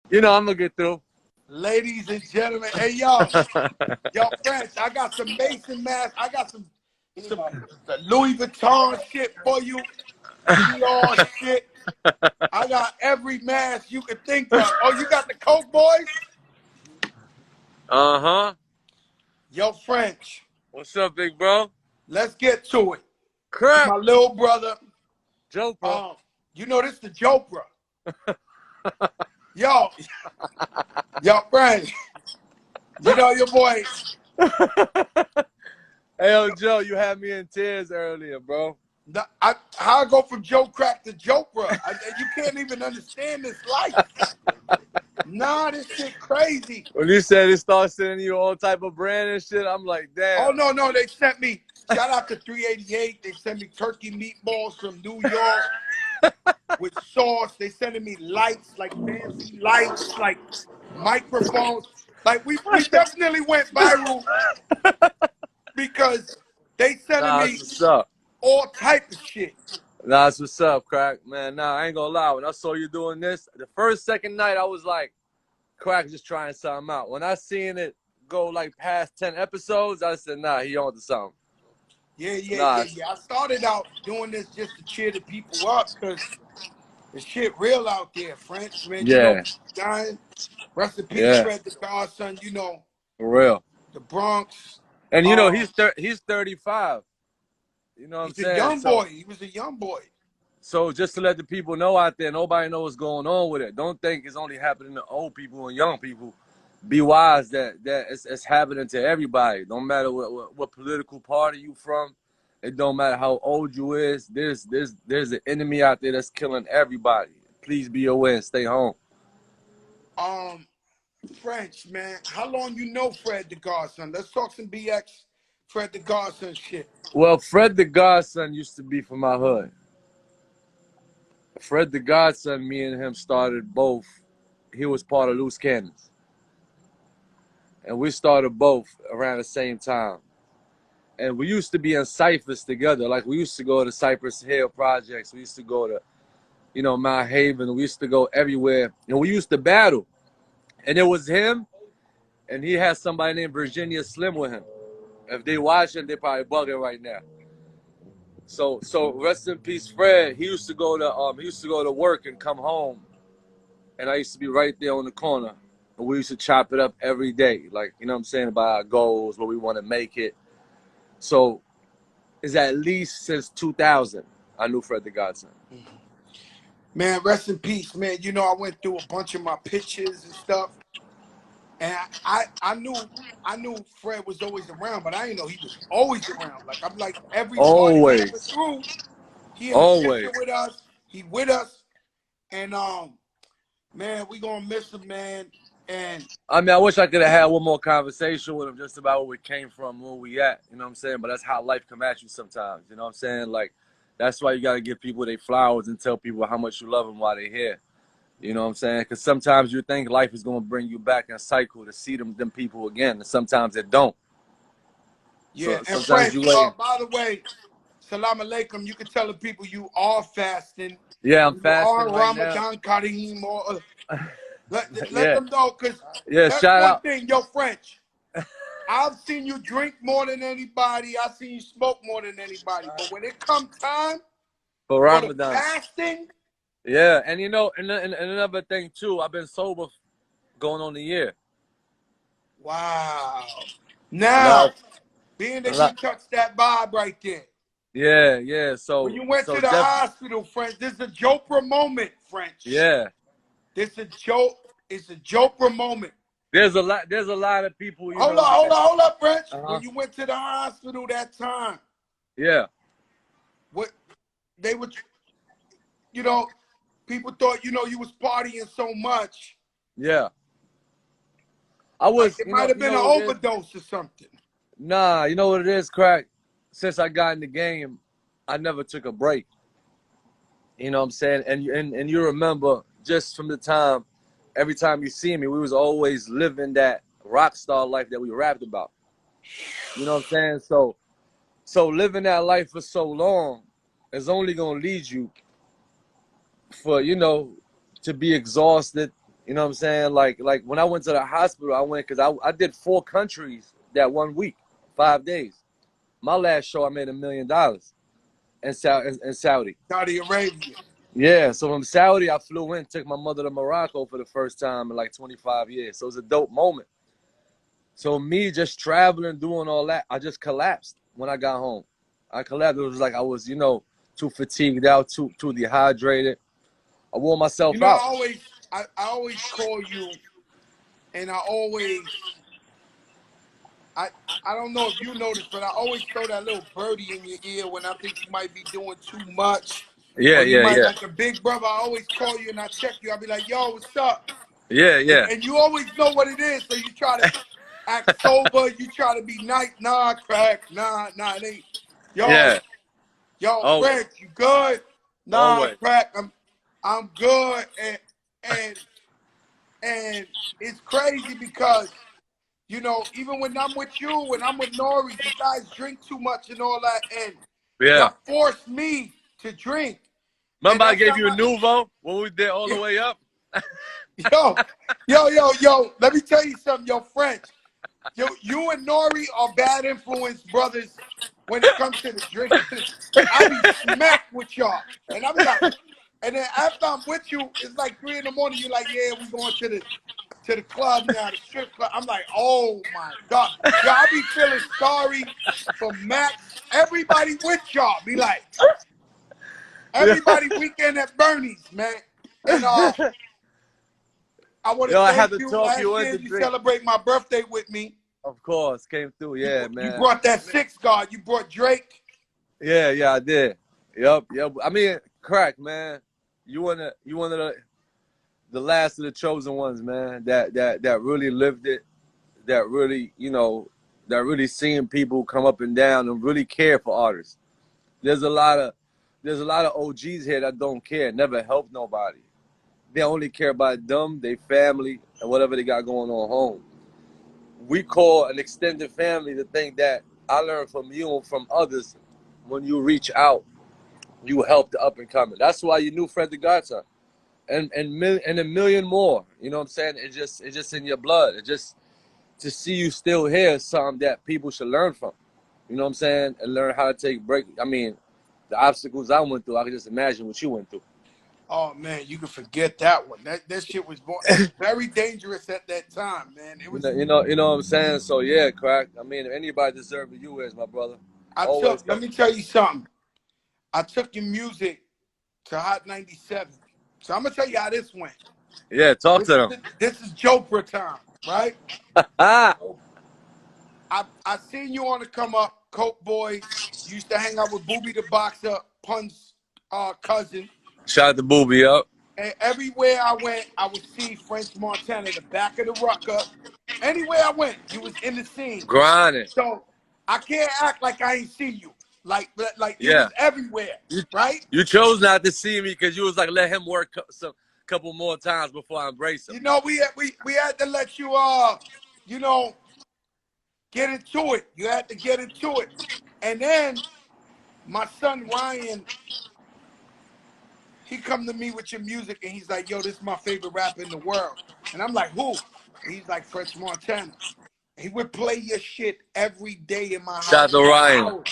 You know I'm gonna get through. Ladies and gentlemen, hey yo, French, I got some Mason masks. I got some Louis Vuitton shit for you. Dior shit. I got every mask you could think of. Oh, you got the Coke boys? Uh-huh. Yo, French. What's up, big bro? Let's get to it. Crap. My little brother. Jopra. You know this the Jopra. Yo, French. You know your boy. Hey, yo, Joe, you had me in tears earlier, bro. How I go from Joe Crack to Jopra? You can't even understand this life. Nah, this shit crazy. When you said it starts sending you all type of brand and shit, I'm like, damn. Oh, no, they sent me, shout out to 388. They sent me turkey meatballs from New York with sauce. They sending me lights, like fancy lights, like microphones. Like we definitely went viral because they sending me what's up. all type of shit. That's what's up, Crack. Man, I ain't gonna lie. When I saw you doing this, the second night, I was like, Crack just trying something out. When I seen it go like past 10 episodes, I said, nah, he on to something. Yeah. I started out doing this just to cheer the people up because the shit real out there, French, man. Yeah. You know, dying. Rest in peace, Fred the Godson, you know. For real. The Bronx. And you know, he's 35. You know what I'm saying? He's a young boy. He was a young boy. So just to let the people know out there, nobody knows what's going on with it. Don't think it's only happening to old people and young people. Be wise that it's happening to everybody. Don't matter what political party you from. It don't matter how old you is. There's an enemy out there that's killing everybody. Please be aware and stay home. French, man, how long you know Fred the Godson? Let's talk some BX Fred the Godson shit. Well, Fred the Godson used to be from my hood. Fred the Godson, me and him started both. He was part of Loose Cannons. And we started both around the same time. And we used to be in ciphers together. Like, we used to go to Cypress Hill Projects. We used to go to, Mount Haven. We used to go everywhere. And we used to battle. And it was him, and he had somebody named Virginia Slim with him. If they watching, they probably bugging right now. So rest in peace, Fred. He used to go to work and come home, and I used to be right there on the corner. And we used to chop it up every day, like, you know what I'm saying, about our goals, where we want to make it. So it's at least since 2000 I knew Fred the Godson. Man, rest in peace, man. You know, I went through a bunch of my pictures and stuff. And I knew Fred was always around, but I didn't know he was always around. Like, I'm like, every party we ever threw, he in the picture with us. He with us. And man, we gonna miss him, man. And I mean, I wish I could have had one more conversation with him just about where we came from, where we at. You know what I'm saying? But that's how life come at you sometimes. You know what I'm saying? Like, that's why you got to give people their flowers and tell people how much you love them while they're here. You know what I'm saying? Because sometimes you think life is going to bring you back in a cycle to see them people again. And sometimes it don't. Yeah, so, and French, by the way, salam alaikum, you can tell the people you are fasting. Yeah, I'm fasting right Ramadan Kareem, or let them know, because that's one thing, yo, French. I've seen you drink more than anybody. I've seen you smoke more than anybody. But when it comes time for Ramadan, fasting. Yeah, and you know, and another thing too, I've been sober going on a year. Wow. Now, being that you touched that vibe right there. Yeah. So when you went to the hospital, French, this is a Jopra moment, French. Yeah. It's a Jopra moment. There's a lot of people. Hold up, French. When you went to the hospital that time. Yeah. What they would, people thought, you was partying so much. Yeah. I was. Like it might have been an overdose or something. Nah, you know what it is, Crack? Since I got in the game, I never took a break. You know what I'm saying? And you remember just from the time, every time you see me, we was always living that rock star life that we rapped about. You know what I'm saying? So living that life for so long is only gonna lead you for, to be exhausted, You know what I'm saying? Like when I went to the hospital, I went because I did 4 countries that 1 week, 5 days. My last show, I made $1 million in Saudi. Saudi Arabia. Yeah, so from Saudi, I flew in, took my mother to Morocco for the first time in like 25 years. So it was a dope moment. So me just traveling, doing all that, I just collapsed when I got home. I collapsed. It was like I was, too fatigued out, too dehydrated. I wore myself out. I always call you, and I don't know if you noticed, but I always throw that little birdie in your ear when I think you might be doing too much. Yeah, Or you yeah, might, yeah. like a big brother, I always call you and I check you. I'll be like, yo, what's up? Yeah, yeah. And you always know what it is. So you try to act sober. You try to be nice. Nah, crack. Nah, it ain't. Yeah. Yo, Always. Fred, you good? Nah, Always. crack. I'm good. And it's crazy because, even when I'm with you, when I'm with Nori, you guys drink too much and all that. And Yeah. y'all forced me to drink. Remember I that's gave not you a Nuvo when we did all the way up? Yo, let me tell you something, yo, French. You and Nori are bad influence brothers when it comes to the drinking. I be smacked with y'all. And I be like, and then after I'm with you, it's like 3 in the morning. You're like, yeah, we going to the club now, the strip club. I'm like, oh my God. Yo, I be feeling sorry for Max. Everybody with y'all be like, everybody weekend at Bernie's, man. And I want to I had thank to you. talk Last you year into you drink. celebrate my birthday with me. Of course, came through. Yeah, man. You brought that 6 guard. You brought Drake. Yeah, I did. Yep. I mean, crack, man. You one of the last of the chosen ones, man. That really lived it. That really, that really seeing people come up and down and really care for artists. There's a lot of OGs here that don't care, never help nobody. They only care about them, their family, and whatever they got going on home. We call an extended family the thing that I learned from you and from others. When you reach out, you help the up and coming. That's why you knew Fred the Godson, and a million more. You know what I'm saying? It's just in your blood. It just to see you still here is something that people should learn from. You know what I'm saying? And learn how to take break. I mean, the obstacles I went through, I can just imagine what you went through. Oh man, you can forget that one. That shit was very dangerous at that time, man. It was. You know what I'm saying? So yeah, crack. I mean, if anybody deserving you is my brother. Let me tell you something. I took your music to Hot 97. So I'm gonna tell you how this went. Yeah, talk to them. This is Jopra time, right? I I seen you on the come up, Coke Boys. You used to hang out with Booby the Boxer, Pun's cousin. Shout out to Booby up. And everywhere I went, I would see French Montana, the back of the Rucker. Anywhere I went, you was in the scene. Grinding. So I can't act like I ain't see you. Like you Yeah. was everywhere, right? You chose not to see me because you was like, let him work some couple more times before I embrace him. You know, we had to let you get into it. You had to get into it. And then my son Ryan, he come to me with your music and he's like, yo, this is my favorite rapper in the world. And I'm like, who? And he's like, French Montana. And he would play your shit every day in my house. Shout out to Ryan.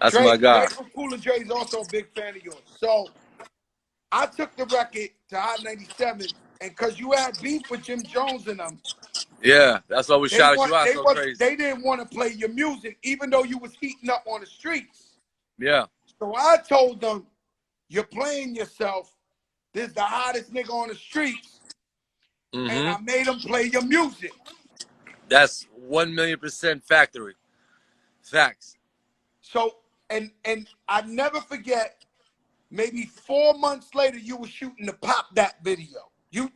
That's my guy. Drake from Cooler Dre is also a big fan of yours. So I took the record to Hot 97, and because you had beef with Jim Jones and them. Yeah, that's why we shouted you out so crazy. They didn't want to play your music, even though you was heating up on the streets. Yeah. So I told them, you're playing yourself. This is the hottest nigga on the streets. Mm-hmm. And I made them play your music. That's 1,000,000% factory. Facts. So, and I never forget, maybe 4 months later, you were shooting the Pop That video. You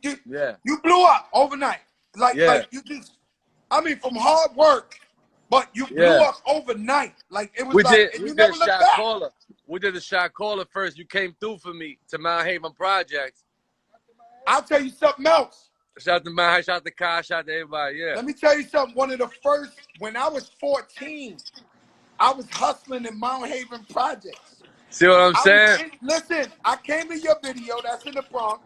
blew up overnight. Like you just, I mean, from hard work, but you blew up overnight. Like it was we like, did, and you we never did looked shot back. caller. We did a shot caller first. You came through for me to Mount Haven Projects. I'll tell you something else. Shout out to Mount, shout out to Kai, shout out to everybody, yeah. Let me tell you something. One of the first, when I was 14, I was hustling in Mount Haven Projects. See what I'm saying? Listen, I came to your video. That's in the Bronx.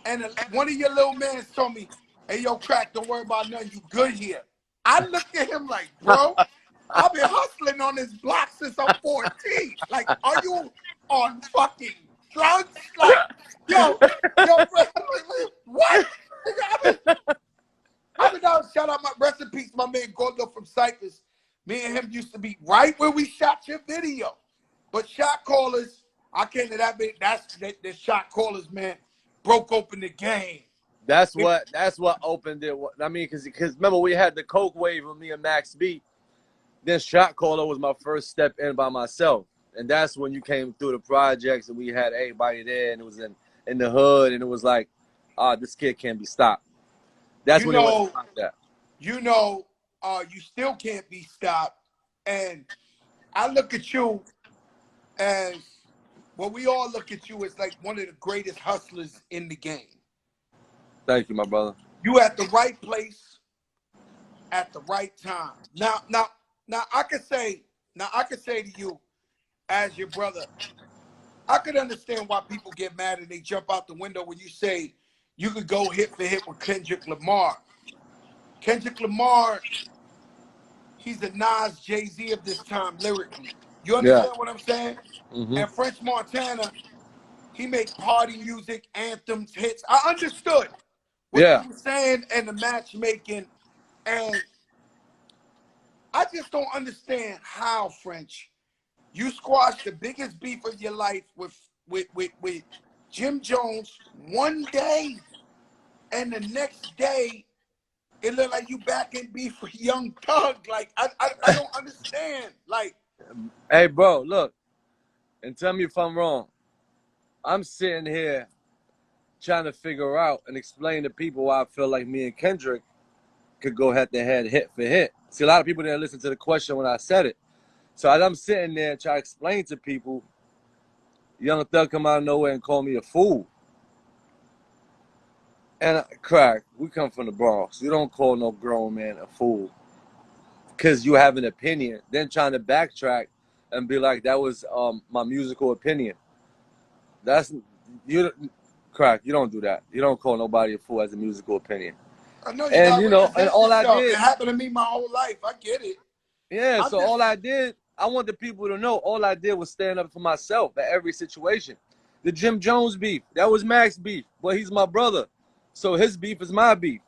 and one of your little mans told me, "Hey, yo, Crack, don't worry about nothing. You good here." I looked at him like, bro, I've been hustling on this block since I'm 14. Like, are you on fucking drugs? Like, yo, what? I've been down. Shout out, my rest in peace, my man Gordo from Cyprus. Me and him used to be right where we shot your video. But shot callers, I came to that bit. That's the shot callers, man, broke open the game. That's what opened it. I mean, because remember we had the Coke wave with me and Max B. Then shot caller was my first step in by myself, and that's when you came through the projects and we had everybody there, and it was in the hood, and it was like, this kid can't be stopped. That's when it went like that. You still can't be stopped, and I look at you as, well, we all look at you as like one of the greatest hustlers in the game. Thank you, my brother. You at the right place at the right time. Now I could say to you, as your brother, I could understand why people get mad and they jump out the window when you say you could go hit for hit with Kendrick Lamar. Kendrick Lamar, he's the Nas, Jay-Z of this time lyrically. You understand what I'm saying? Mm-hmm. And French Montana, he made party music, anthems, hits. I understood what you were saying and the matchmaking, and I just don't understand how, French, you squashed the biggest beef of your life with Jim Jones one day, and the next day it looked like you back in beef with Young Thug. Like, I don't understand. Like, hey, bro, look, and tell me if I'm wrong. I'm sitting here trying to figure out and explain to people why I feel like me and Kendrick could go head to head, hit for hit. See, a lot of people didn't listen to the question when I said it. So as I'm sitting there trying to explain to people, Young Thug come out of nowhere and call me a fool. And Crack, we come from the Bronx. You don't call no grown man a fool because you have an opinion. Then trying to backtrack and be like, that was my musical opinion. That's you, Crack. You don't do that. You don't call nobody a fool as a musical opinion. I know you, and and all I did. It happened to me my whole life. I get it. Yeah. So all I did, I want the people to know, all I did was stand up for myself at every situation. The Jim Jones beef, that was Max beef. Well, he's my brother, so his beef is my beef.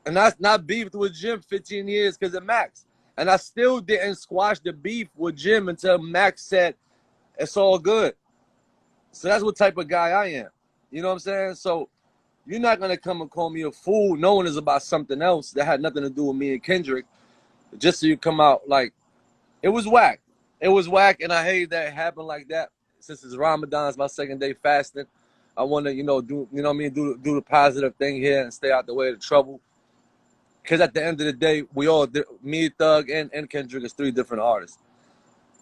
And I not beefed with Jim 15 years because of Max. And I still didn't squash the beef with Jim until Max said, it's all good. So that's what type of guy I am. You know what I'm saying? So you're not going to come and call me a fool knowing it's about something else that had nothing to do with me and Kendrick, just so you come out like, it was whack. It was whack, and I hate that it happened like that. Since it's Ramadan, it's my second day fasting. I want to, do the positive thing here and stay out the way of the trouble. Because at the end of the day, we all, me, Thug, and Kendrick is 3 different artists.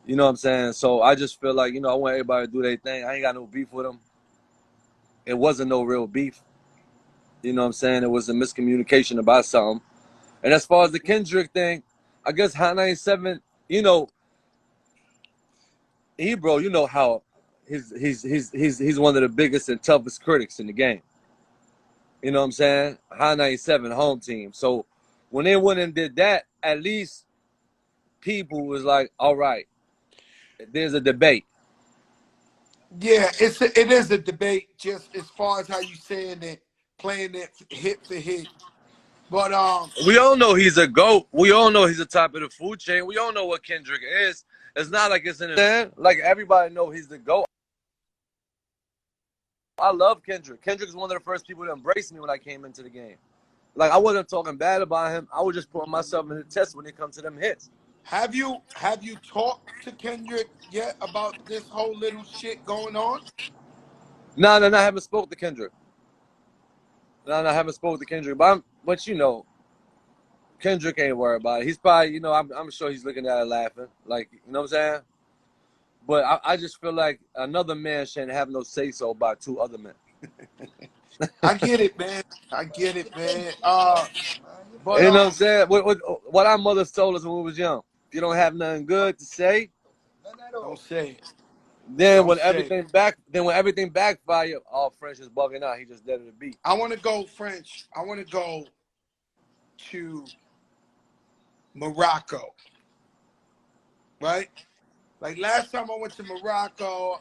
You know what I'm saying? So I just feel like, I want everybody to do their thing. I ain't got no beef with them. It wasn't no real beef. You know what I'm saying? It was a miscommunication about something. And as far as the Kendrick thing, I guess Hot 97, bro, you know how he's one of the biggest and toughest critics in the game. You know what I'm saying? Hot 97 home team. So when they went and did that, at least people was like, all right, there's a debate. Yeah, it is a debate, just as far as how you saying it, playing it hit for hit. But we all know he's a GOAT. We all know he's the top of the food chain. We all know what Kendrick is. It's not like it's in a like everybody know he's the GOAT. I love Kendrick. Kendrick is one of the first people to embrace me when I came into the game. Like, I wasn't talking bad about him. I was just putting myself in the test when it comes to them hits. Have you talked to Kendrick yet about this whole little shit going on? No, I haven't spoke to Kendrick. No, I haven't spoke to Kendrick. But Kendrick ain't worried about it. He's probably, I'm sure he's looking at it laughing. Like, you know what I'm saying? But I just feel like another man shouldn't have no say-so about 2 other men. I get it, man. I get it, man. But, you know what I'm saying? What our mothers told us when we was young. If you don't have nothing good to say, don't say it. Then Some when say. everything backfired, all French is bugging out. He just dead at the beat. I want to go French. I want to go to Morocco, right? Like last time I went to Morocco,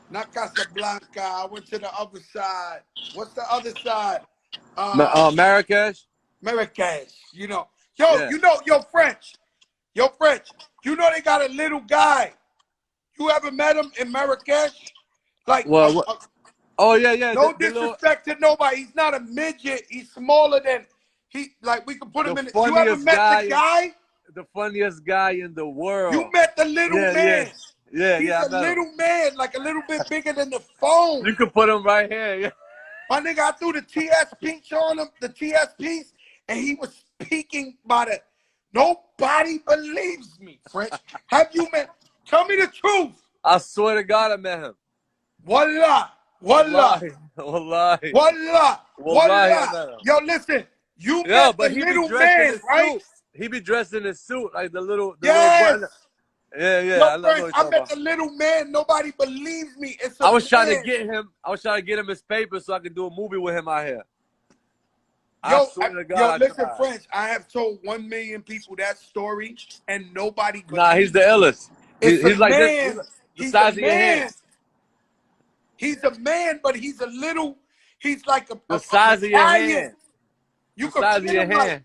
not Casablanca. I went to the other side. What's the other side? Marrakesh. Marrakesh. You know, Yeah. yo, French. You know they got a little guy. You ever met him in Marrakesh? Like, Well, what? Oh yeah. no The little, disrespect to nobody. He's not a midget. He's smaller than like we could put him the in. You ever funniest met guy, the guy? the funniest guy in the You world. met the little man. He's I a met him. little man, like a little bit bigger than the phone. You could put him right here. Yeah. My nigga, I threw the TS piece on him, the TS piece, and he was speaking about it. Nobody believes me, French. Have you met? Tell me the truth. I swear to God, I met him. Wallah. Wallahi. Wallah. I met him. Yo, listen. You Yeah, met but the he be little dressed in man, his right? suit. He be dressed in his suit, like the little Yes. button. Yeah. Yo, I know what French, you're I talking met about. the little man. Nobody believes me. It's a I was trying to man. get him. I was trying to get him his paper so I could do a movie with him out here. I Yo, swear to God, I listen, tried. French. I have told 1 million people that story, and nobody. Nah, he's the illest. It's He's a like man. this. The He's size a of your man. hand. He's a man, but he's a little. He's like a The size of your Italian. hand. You The could size of get your him like, hand.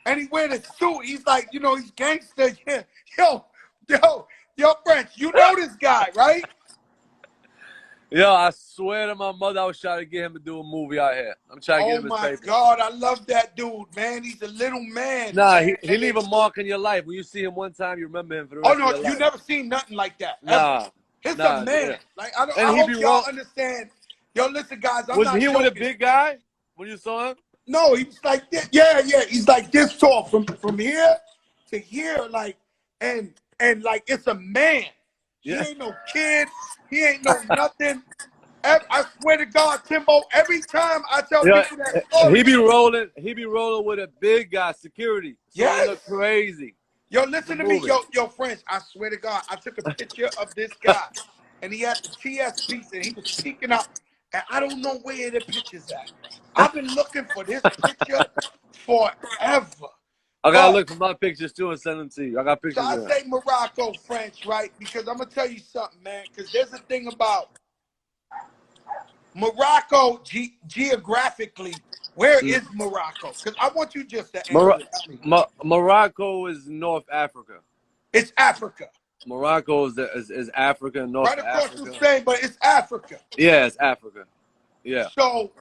and he wearing a suit. He's like, he's gangster. Yeah. Yo, French. You know this guy, right? Yo, I swear to my mother, I was trying to get him to do a movie out here. I'm trying to get Oh him his my paper. God, I love that dude, man. He's a little man. Nah, man. he leave a mark in your life. When you see him one time, you remember him for the Oh rest no, of your life. you never seen nothing like that. Nah, Ever. It's nah, a man. yeah. Like And I he hope be y'all wrong. understand. Yo, listen, guys. I'm Was not he joking. with a big guy when you saw him? No, he was like this. Yeah. He's like this tall from here to here, like and like it's a man. Yeah. He ain't no kid. He ain't no nothing. I swear to God, Timbo. Every time I tell Yeah, people that story, he be rolling with a big guy, security. So yes. he look crazy. Yo, listen to me, movie. yo, friends. I swear to God, I took a picture of this guy, and he had the TS piece, and he was peeking out, and I don't know where the picture's at. I've been looking for this picture forever. I gotta look for my pictures too and send them to you. I got pictures. So I of say Morocco, French, right? Because I'm gonna tell you something, man. Because there's a thing about Morocco geographically. Where is Morocco? Because I want you just to answer me. Morocco is North Africa. It's Africa. Morocco is Africa, North right across Africa. from Spain, but it's Africa. Yeah, it's Africa. Yeah. So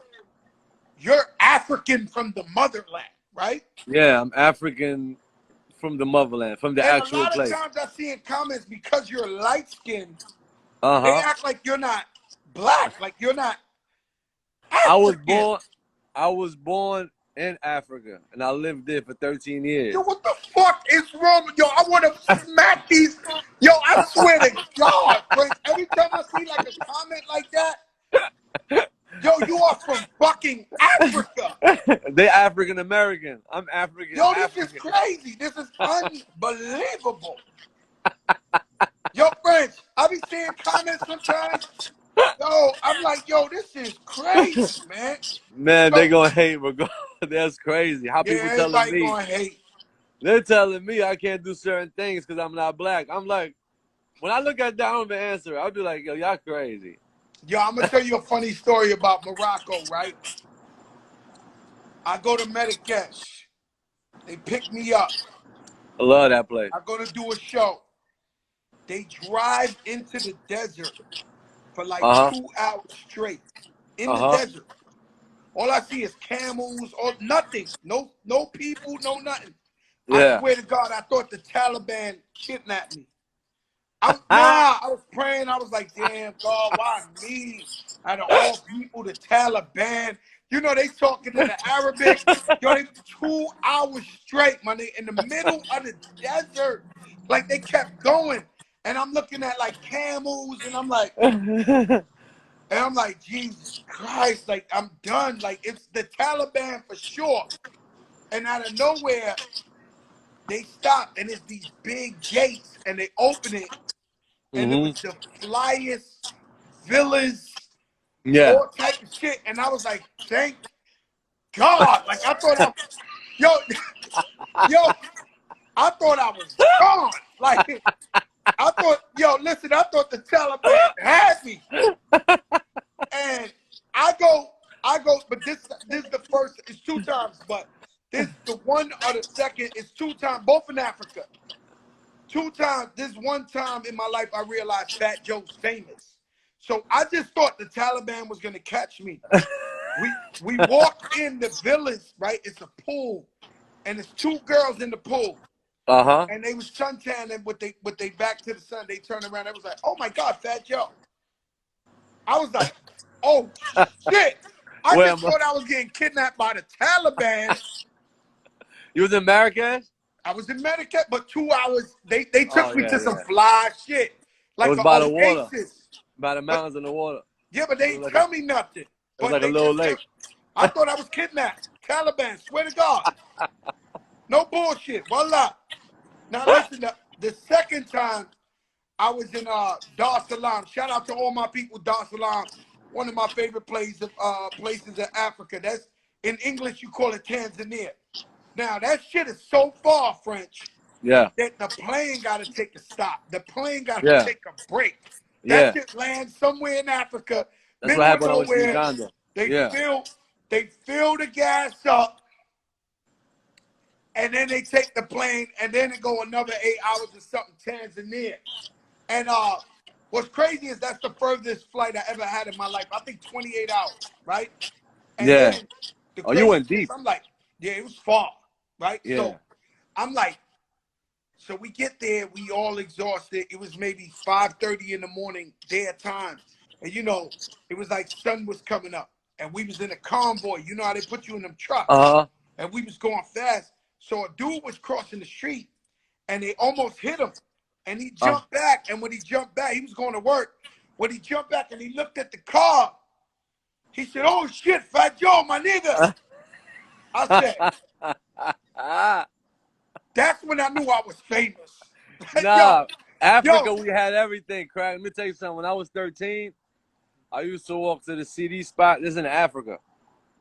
you're African from the motherland, right? Yeah, I'm African from the motherland, from the and actual a lot place. of times I see in comments because you're light skinned, they Uh-huh. act like you're not black, like you're not I African. was born in Africa and I lived there for 13 years. Yo, what the fuck is wrong with yo? I want to smack these. Yo, I swear to God, Prince, every time I see like a comment like that, yo, you are from fucking Africa. They African American. I'm African. Yo, this African. is crazy. This is unbelievable. Yo, friends, I be seeing comments sometimes. Yo, I'm like, yo, this is crazy, man. Man, they gonna hate regardless. That's crazy. How people telling me? Gonna hate. They're telling me I can't do certain things because I'm not black. I'm like, when I look at that, I don't even answer it. I'll be like, yo, y'all crazy. Yo, I'm gonna tell you a funny story about Morocco, right? I go to Marrakesh. They pick me up. I love that place. I go to do a show. They drive into the desert for like 2 hours straight. In the desert. All I see is camels, or nothing. No people, no nothing. Yeah. I swear to God, I thought the Taliban kidnapped me. I was praying. I was like, damn, God, why me? Out of all people, the Taliban. You know, they talking in the Arabic. Yo, they 2 hours straight, man. They in the middle of the desert. Like, they kept going. And I'm looking at, like, camels, and I'm like, Jesus Christ, like, I'm done. Like, it's the Taliban for sure. And out of nowhere, they stop, and it's these big gates, and they open it, and it Mm-hmm. was the flyest villas, Yeah. all type of shit. And I was like, thank God. Like I thought yo, yo, I thought I was gone. Like I thought, listen, I thought the Taliban had me. And I go, but this is the first, it's 2 times, but this the one or the second, it's 2 times, both in Africa. 2 times, this one time in my life I realized Fat Joe's famous. So I just thought the Taliban was gonna catch me. We walked in the village, right? It's a pool, and it's 2 girls in the pool. Uh-huh. And they was suntanning with they back to the sun. They turned around. I was like, oh my God, Fat Joe. I was like, oh shit. I Where just thought I was getting kidnapped by the Taliban. you was in Marrakesh? I was in Medicaid, but 2 hours, they took Oh me yeah, to some yeah. fly shit. It Like was an by the water. oasis. By the But mountains and the water. yeah, but they It didn't was like tell me nothing. It was But like a they little just lake. I thought I was kidnapped. Taliban, swear to God. No bullshit. Voila. Now listen, the second time I was in Dar es Salaam. Shout out to all my people, Dar es Salaam. One of my favorite places in Africa. That's in English you call it Tanzania. Now that shit is so far, French, Yeah. that the plane gotta take a stop. The plane gotta Yeah. take a break. Yeah. That shit lands somewhere in Africa, That's what middle of happened when I was in nowhere. Uganda. They Yeah. fill the gas up, and then they take the plane, and then it go another 8 hours or something, Tanzania. And what's crazy is that's the furthest flight I ever had in my life. I think 28 hours, right? And Yeah. then the Oh, you crazy went thing is, deep. I'm like, yeah, it was far, right? Yeah. So I'm like, so we get there, we all exhausted. It was maybe 5:30 in the morning, their time. And it was like sun was coming up. And we was in a convoy. You know how they put you in them trucks. Uh-huh. And we was going fast. So a dude was crossing the street and they almost hit him. And he jumped back. And when he jumped back, he was going to work. When he jumped back and he looked at the car, he said, oh shit, Fat Joe, my nigga. I said, that's when I knew I was famous. Nah. Africa, yo. we had everything, crack. Let me tell you something. When I was 13, I used to walk to the CD spot. This is in Africa.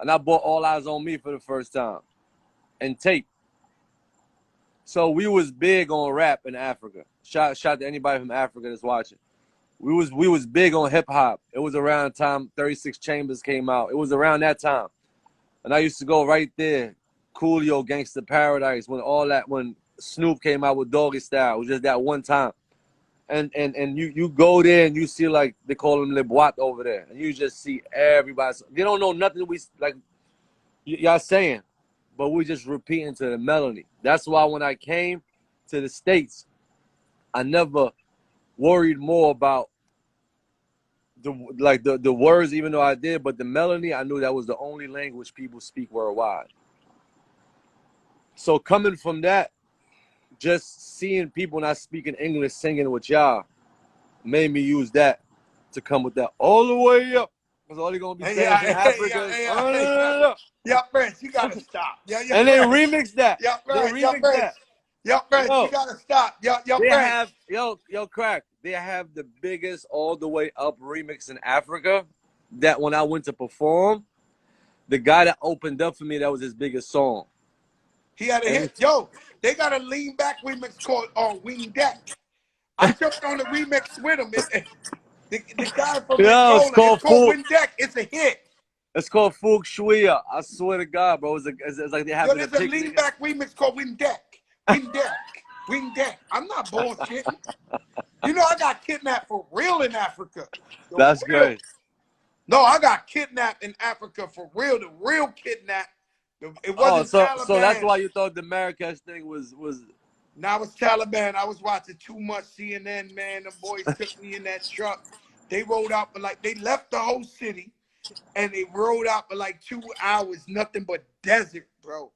And I bought All Eyes on Me for the first time. And tape. So we was big on rap in Africa. Shout to anybody from Africa that's watching. We was big on hip hop. It was around the time 36 Chambers came out. It was around that time. And I used to go right there. Coolio, Gangsta Paradise, when Snoop came out with Doggy Style. It was just that one time. And you go there and you see, like, they call them Le Boîte over there. And you just see everybody. They don't know nothing y'all saying. But we just repeating to the melody. That's why when I came to the States, I never worried more about the words, even though I did, but the melody, I knew that was the only language people speak worldwide. So coming from that, just seeing people not speaking English singing with y'all made me use that to come with that all the way up. Because all they're going to be saying in Africa is, yeah, Prince, you gotta stop. Yeah, and they remix that. Yeah, They remix that. Yeah, Prince, you gotta stop. Yeah, They Prince. have, crack. They have the biggest all the way up remix in Africa. That when I went to perform, the guy that opened up for me, that was his biggest song. He had a hit. Yo, they got a lean back remix called Wing Deck. I jumped on the remix with him. The guy from Angola, it's called Wing Deck. It's a hit. It's called Fuk Shuia. I swear to God, bro. It's like they have. Yo, there's a lean back remix called Wing Deck. Wing Deck. Wing Deck. I'm not bullshitting. You know I got kidnapped for real in Africa. That's great. No, I got kidnapped in Africa for real. The real kidnap. It wasn't Taliban. So that's why you thought the Marrakesh thing was. Now it's Taliban. I was watching too much CNN, man. The boys took me in that truck. They rode out for they left the whole city, and they rode out for 2 hours, nothing but desert, bro.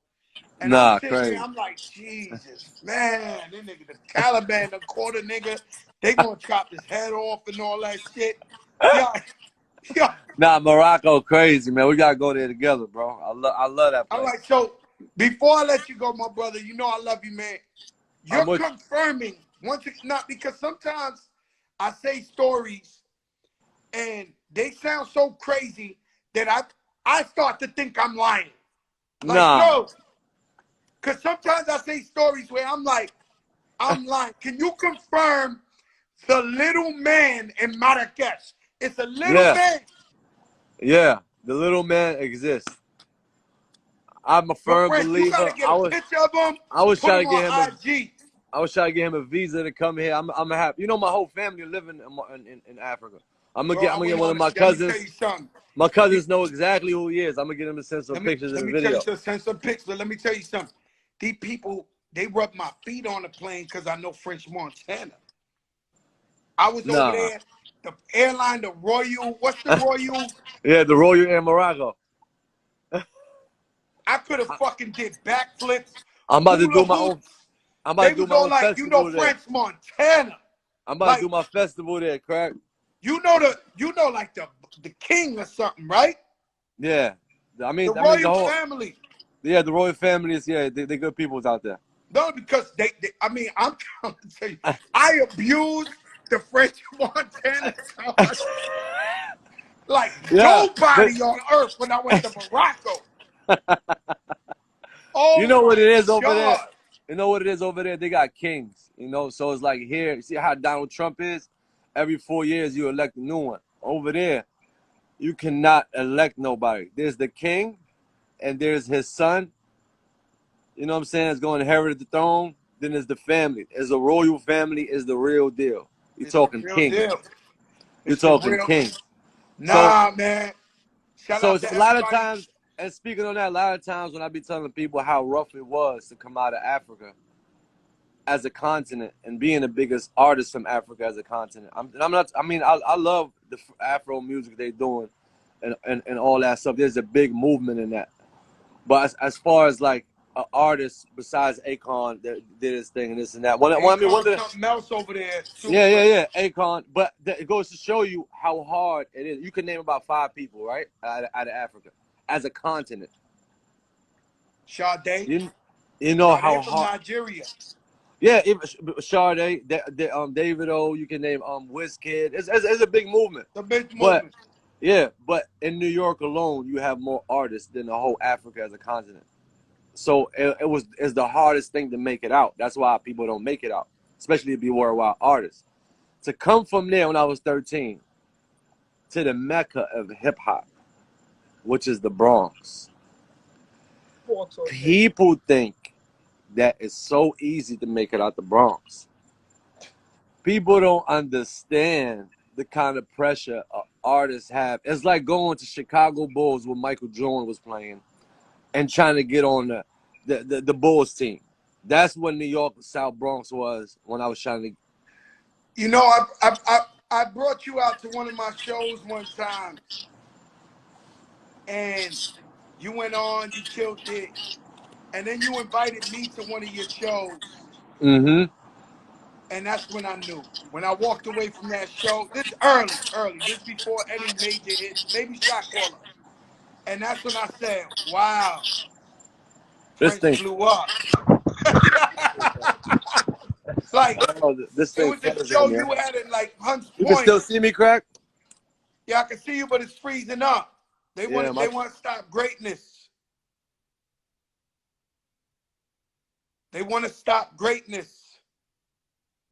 And I'm crazy. I'm like, Jesus, man, that nigga, the Taliban, the quarter nigga, they gonna chop his head off and all that shit. Yeah. Nah, Morocco crazy, man. We gotta go there together, bro. I love that place. All right, so before I let you go, my brother, you know I love you, man. You're confirming not because sometimes I say stories and they sound so crazy that I start to think I'm lying. Like, Nah. yo, because sometimes I say stories where I'm like, I'm lying. Can you confirm the little man in Marrakesh? It's a little Yeah. man. Yeah. The little man exists. I'm a Yo, firm Prince, you gotta believer. get a picture of him, I was put trying him to get him a on IG. I was trying to get him a visa to come here. I'm happy. You know, my whole family living in Africa. Bro, I'm I gonna get went one on of it. my Let me tell cousins. you something. My cousins know exactly who he is. I'm gonna get him to send some Let me pictures let and a me tell you video. something. Send some pics, but let me tell you something. These people, they rub my feet on the plane because I know French Montana. I was over Nah. there, the airline, the Royal, what's the Royal? Yeah, the Royal Air Morocco. I could have fucking did backflips, I'm about to hula do my own. hoops. I'm about They to do was my all own like, you know, festival there. French Montana. I'm about to do Like, my festival there, crack. you know like the king or something, right? Yeah. I The mean the royal whole. family. Yeah, the royal family is they good peoples out there. No, because I mean, I'm trying to tell you, I abused the French Montana so much. Like Yeah. nobody on earth when I went to Morocco. You Oh know what my it is over there? God. You know what it is over there? They got kings, you know? So it's like here, you see how Donald Trump is? Every 4 years, you elect a new one. Over there, you cannot elect nobody. There's the king, and there's his son. You know what I'm saying? It's going to inherit the throne. Then there's the family. As a royal family is the real deal. You're It's the talking real king. deal. You're It's the talking real. king. So, Nah, man. Shout so out it's to a lot of everybody. times, and speaking on that, a lot of times when I be telling people how rough it was to come out of Africa, as a continent and being the biggest artist from Africa as a continent. I'm not. I mean, I love the Afro music they're doing, and all that stuff. There's a big movement in that. But as far as like an artist besides Akon that did his thing and this and that. One, I mean, one of Akon's the something else over there too, yeah, but yeah, yeah, Akon. But it goes to show you how hard it is. You can name about 5 people, right, out of Africa as a continent. Sade. You know how Sade from hard. Nigeria. Yeah, even Sade, David O. You can name Wizkid. It's a big movement, The big but movement. yeah, but in New York alone, you have more artists than the whole Africa as a continent. So it's the hardest thing to make it out. That's why people don't make it out, especially to be worldwide artists. To come from there when I was 13 to the mecca of hip hop, which is the Bronx. People think that it's so easy to make it out the Bronx. People don't understand the kind of pressure artists have. It's like going to Chicago Bulls when Michael Jordan was playing and trying to get on the Bulls team. That's what New York South Bronx was when I was trying to. You know, I brought you out to one of my shows one time, and you went on, you killed it, and then you invited me to one of your shows, Mm-hmm. and that's when I knew. When I walked away from that show, this early, this before any major hits, maybe Shot Caller, and that's when I said, "Wow, This Prince thing, blew up." Like oh, this it thing was a frozen, show man. you had at like Hunts You can Point. still see me, crack? Yeah, I can see you, but it's freezing up. They Yeah, want to stop greatness. They want to stop greatness.